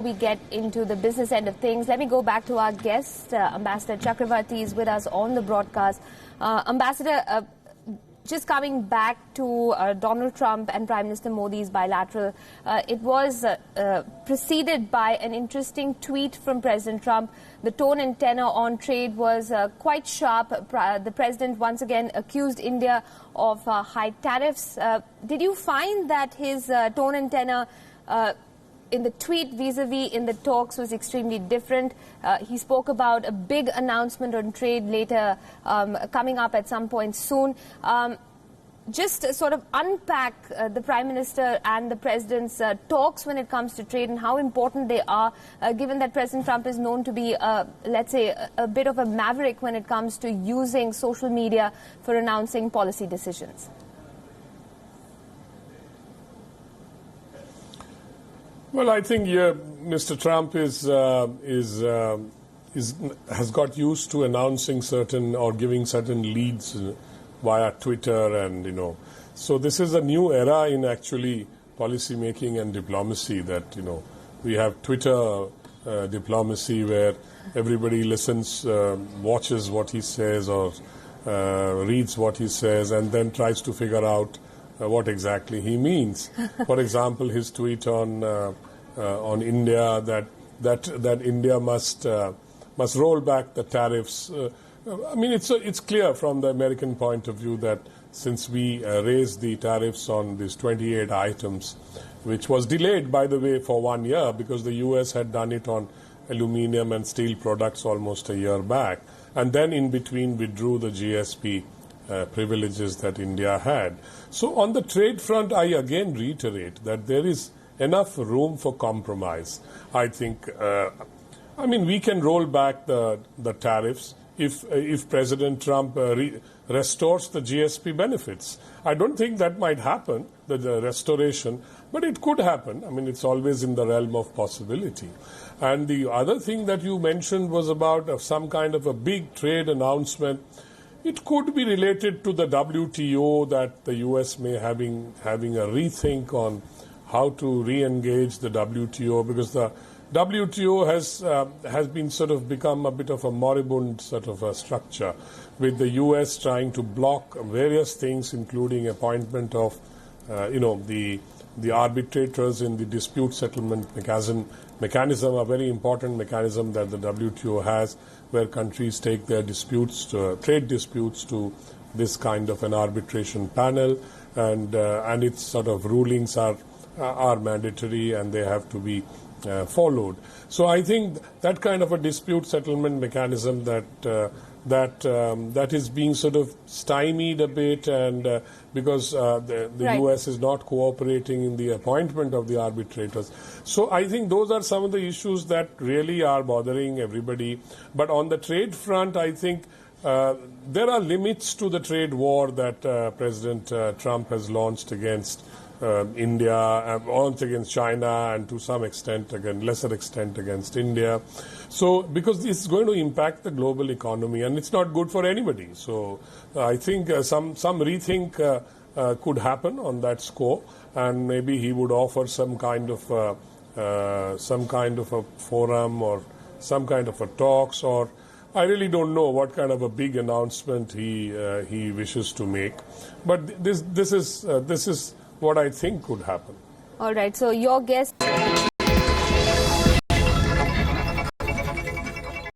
We get into the business end of things. Let me go back to our guest. Ambassador Chakravarti is with us on the broadcast. Ambassador, just coming back to Donald Trump and Prime Minister Modi's bilateral, it was preceded by an interesting tweet from President Trump. The tone and tenor on trade was quite sharp. The president once again accused India of high tariffs. Did you find that his tone and tenor in the tweet vis-a-vis in the talks was extremely different? He spoke about a big announcement on trade later coming up at some point soon. Just sort of unpack the Prime Minister and the President's talks when it comes to trade and how important they are, given that President Trump is known to be, let's say, a bit of a maverick when it comes to using social media for announcing policy decisions. Well, I think Mr. Trump has got used to announcing certain or giving certain leads via Twitter, and so this is a new era in actually policy making and diplomacy. That we have Twitter diplomacy where everybody listens, watches what he says or reads what he says, and then tries to figure out what exactly he means. For example, his tweet on India that India must roll back the tariffs. I mean, it's clear from the American point of view that since we raised the tariffs on these 28 items, which was delayed, by the way, for 1 year because the U.S. had done it on aluminium and steel products almost a year back, and then in between withdrew the GSP privileges that India had. So on the trade front, I again reiterate that there is enough room for compromise. I think, we can roll back the tariffs if President Trump restores the GSP benefits. I don't think that might happen, the restoration, but it could happen. I mean, it's always in the realm of possibility. And the other thing that you mentioned was about some kind of a big trade announcement. It could be related to the WTO, that the U.S. may having a rethink on how to re-engage the WTO, because the WTO has been sort of become a bit of a moribund sort of a structure, with the U.S. trying to block various things, including appointment of the arbitrators in the dispute settlement mechanism, a very important mechanism that the WTO has, where countries take their trade disputes to this kind of an arbitration panel, and its sort of rulings are mandatory and they have to be followed. So I think that kind of a dispute settlement mechanism that is being sort of stymied a bit, and because the right. U.S. is not cooperating in the appointment of the arbitrators. So I think those are some of the issues that really are bothering everybody. But on the trade front, I think there are limits to the trade war that President Trump has launched against India, against China, and to some extent, lesser extent against India. So, because this is going to impact the global economy, and it's not good for anybody. So, I think some rethink could happen on that score, and maybe he would offer some kind of a forum or some kind of a talks, or I really don't know what kind of a big announcement he wishes to make. But this is what I think could happen. All right. So your guess